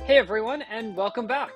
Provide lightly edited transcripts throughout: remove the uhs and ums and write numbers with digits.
Hey everyone, and welcome back.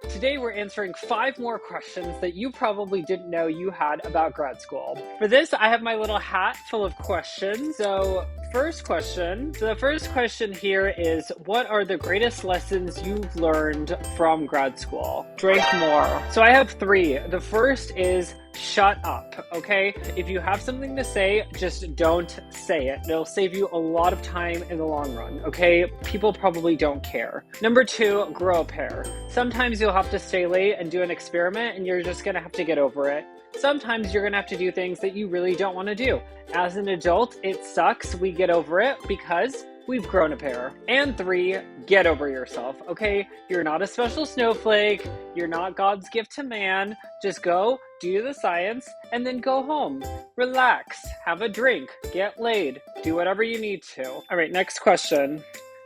Today we're answering 5 more questions that you probably didn't know you had about grad school. For this, I have my little hat full of questions. The first question here is, what are the greatest lessons you've learned from grad school? Drink more. So I have 3. The first is shut up, okay? If you have something to say, just don't say it. It'll save you a lot of time in the long run, okay? People probably don't care. Number 2, grow a pair. Sometimes you'll have to stay late and do an experiment and you're just gonna have to get over it. Sometimes you're gonna have to do things that you really don't wanna do. As an adult, it sucks. We get over it because we've grown a pair. And 3, get over yourself, okay? You're not a special snowflake. You're not God's gift to man. Just go, do the science, and then go home. Relax, have a drink, get laid, do whatever you need to. All right, next question.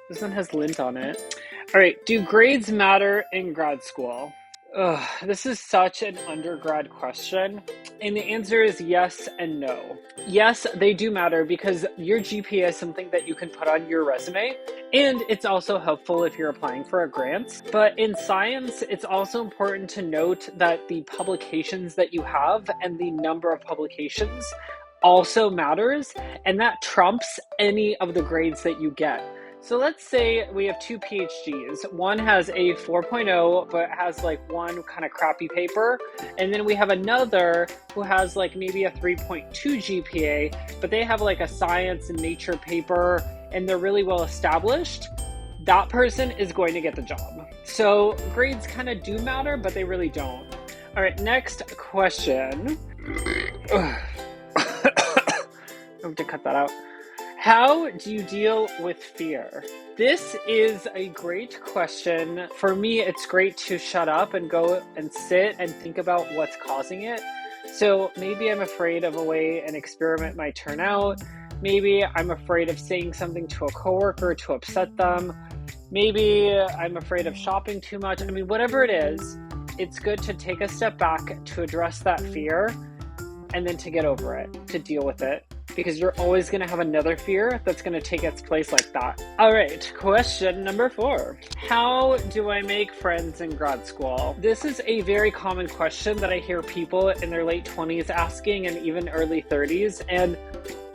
This one has lint on it. All right, do grades matter in grad school? This is such an undergrad question, and the answer is yes and no. Yes, they do matter because your GPA is something that you can put on your resume, and it's also helpful if you're applying for a grant. But in science, it's also important to note that the publications that you have and the number of publications also matters, and that trumps any of the grades that you get. So let's say we have 2 PhDs. One has a 4.0, but has like one kind of crappy paper. And then we have another who has like maybe a 3.2 GPA, but they have like a science and nature paper and they're really well established. That person is going to get the job. So grades kind of do matter, but they really don't. All right, next question. I have to cut that out. How do you deal with fear? This is a great question. For me, it's great to shut up and go and sit and think about what's causing it. So maybe I'm afraid of a way an experiment might turn out. Maybe I'm afraid of saying something to a coworker to upset them. Maybe I'm afraid of shopping too much. I mean, whatever it is, it's good to take a step back to address that fear and then to get over it, to deal with it. Because you're always going to have another fear that's going to take its place like that. All right, question number 4. How do I make friends in grad school? This is a very common question that I hear people in their late 20s asking and even early 30s. And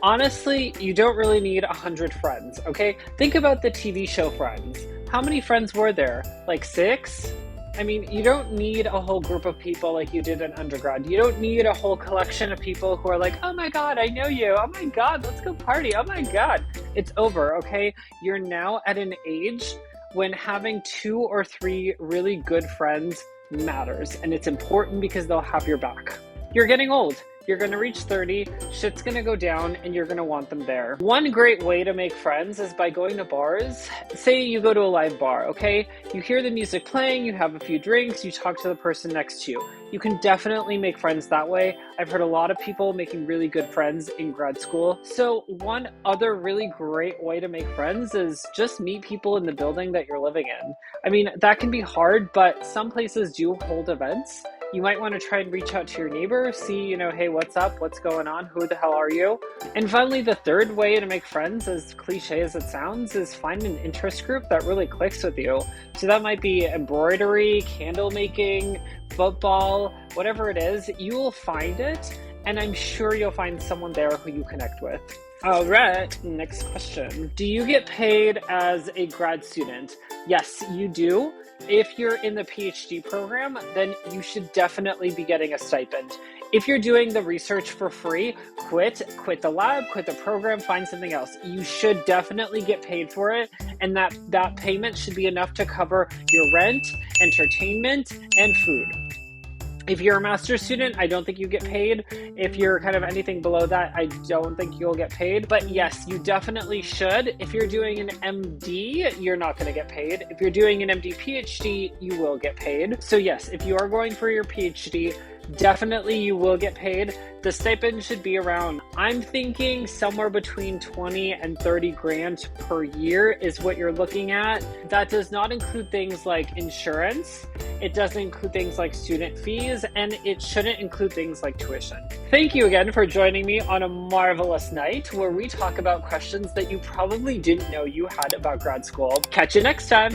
honestly, you don't really need 100 friends, okay? Think about the TV show Friends. How many friends were there? Like 6? I mean, you don't need a whole group of people like you did in undergrad. You don't need a whole collection of people who are like, oh my God, I know you. Oh my God, let's go party. Oh my God. It's over, okay? You're now at an age when having 2 or 3 really good friends matters. And it's important because they'll have your back. You're getting old. You're going to reach 30, shit's going to go down, and you're going to want them there. One great way to make friends is by going to bars. Say you go to a live bar, okay? You hear the music playing, you have a few drinks, you talk to the person next to you. You can definitely make friends that way. I've heard a lot of people making really good friends in grad school. So one other really great way to make friends is just meet people in the building that you're living in. I mean, that can be hard, but some places do hold events. You might want to try and reach out to your neighbor, see, hey, what's up? What's going on? Who the hell are you? And finally, the third way to make friends, as cliche as it sounds, is find an interest group that really clicks with you. So that might be embroidery, candle making, football, whatever it is, you will find it. And I'm sure you'll find someone there who you connect with. All right, next question. Do you get paid as a grad student? Yes, you do. If you're in the PhD program, then you should definitely be getting a stipend. If you're doing the research for free, quit the lab, quit the program, find something else. You should definitely get paid for it, and that payment should be enough to cover your rent, entertainment, and food. If you're a master's student, I don't think you get paid. If you're kind of anything below that, I don't think you'll get paid. But yes, you definitely should. If you're doing an MD, you're not going to get paid. If you're doing an MD PhD, you will get paid. So yes, if you are going for your PhD, definitely you will get paid. The stipend should be around, I'm thinking somewhere between 20 and 30 grand per year is what you're looking at. That does not include things like insurance. It doesn't include things like student fees, and it shouldn't include things like tuition. Thank you again for joining me on a marvelous night where we talk about questions that you probably didn't know you had about grad school. Catch you next time.